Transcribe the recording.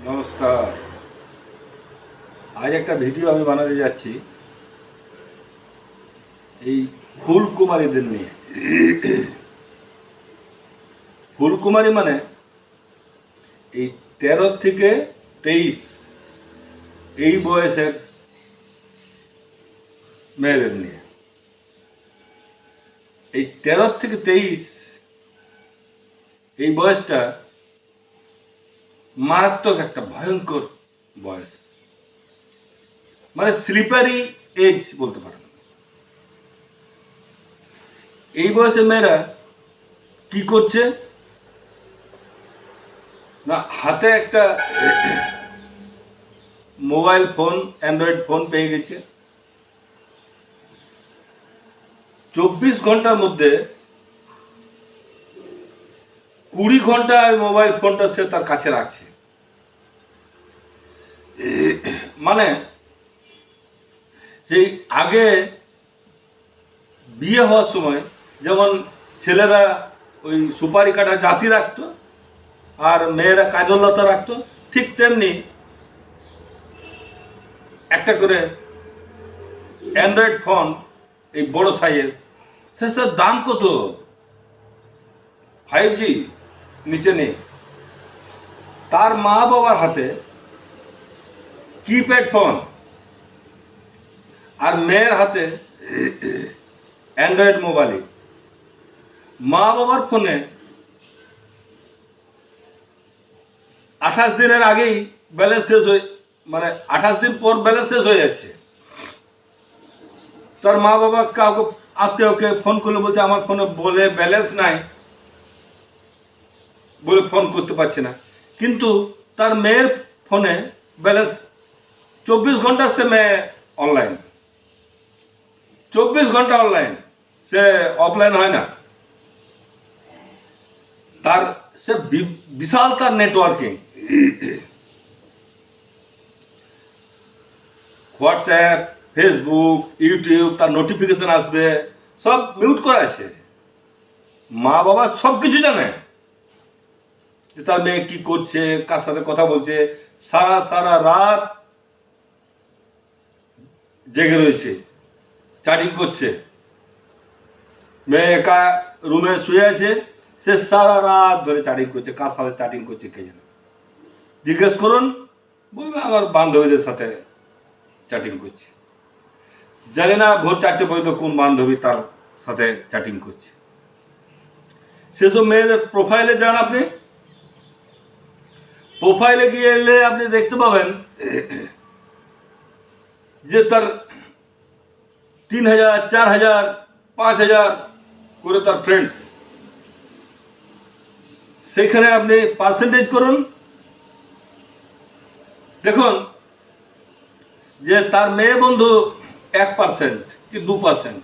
নমস্কার। আজ একটা ভিডিও আমি বানাতে যাচ্ছি এই ফুলকুমারীদের নিয়ে। ফুলকুমারী মানে এই 13 থেকে 23 এই বয়সের মেয়েদের নিয়ে। এই 13 থেকে 23 এই বয়সটা মারাত্মক একটা ভয়ঙ্কর বয়স, মানে স্লিপারি এজ বলতে পারেন। এই বয়সের মেয়েরা কি করছে না, হাতে একটা মোবাইল ফোন, অ্যান্ড্রয়েড ফোন পেয়ে গেছে। 24 ঘন্টার মধ্যে 20 ঘন্টা মোবাইল ফোনটা সে তার কাছে রাখছে। মানে সেই আগে বিয়ে হওয়ার সময় যেমন ছেলেরা ওই সুপারি কাটা জাতি রাখতো আর মেয়েরা কাজল লতা রাখতো, ঠিক তেমনি একটা করে অ্যান্ড্রয়েড ফোন, এই বড় সাইজের, সেটার দাম কত? 5G নিচে নেই। তার মা বাবার হাতে কিপ্যাড ফোন আর মেয়ের হাতে অ্যান্ড্রয়েড মোবাইল। মা বাবার ফোনে 28 দিনের আগেই ব্যালেন্স শেষ হয়ে, মানে 28 দিন পর ব্যালেন্স শেষ হয়ে যাচ্ছে। তার মা বাবা কাউকে আত্মীয়কে ফোন করলে বলছে আমার ফোনে বলে ব্যালেন্স নাই, বলে ফোন করতে পারছে না। কিন্তু তার মেয়ের ফোনে ব্যালেন্স 24 ঘন্টা, সে মেয়ে অনলাইন, 24 ঘন্টা অনলাইন, সে অফলাইন হয় না। তার সে বিশাল তার নেটওয়ার্কিং, হোয়াটসঅ্যাপ, ফেসবুক, ইউটিউব, তার নোটিফিকেশন আসবে, সব মিউট করা আছে। মা বাবা সব কিছু জানে যে তার মেয়ে কি করছে, কার সাথে কথা বলছে। সারা সারা রাত জেগে রয়েছে, চ্যাটিং করছে। মেয়ে একা রুমে শুয়ে আছে, সে সারা রাত ধরে চ্যাটিং করছে। কার সাথে চ্যাটিং করছে কে জানে। জিজ্ঞেস করুন, বলবে আমার বান্ধবীদের সাথে চ্যাটিং করছে। জানি না ভোর 4টে পর্যন্ত কোন বান্ধবী তার সাথে চ্যাটিং করছে। সেসব মেয়েদের প্রোফাইলে যান আপনি, প্রোফাইলে গিয়ে এলে আপনি দেখতে পাবেন যে তার 3000, 4000, 5000 করে তার ফ্রেন্ডস। সেখানে আপনি পার্সেন্টেজ করুন, দেখুন যে তার মেয়ে বন্ধু 1% কি 2%।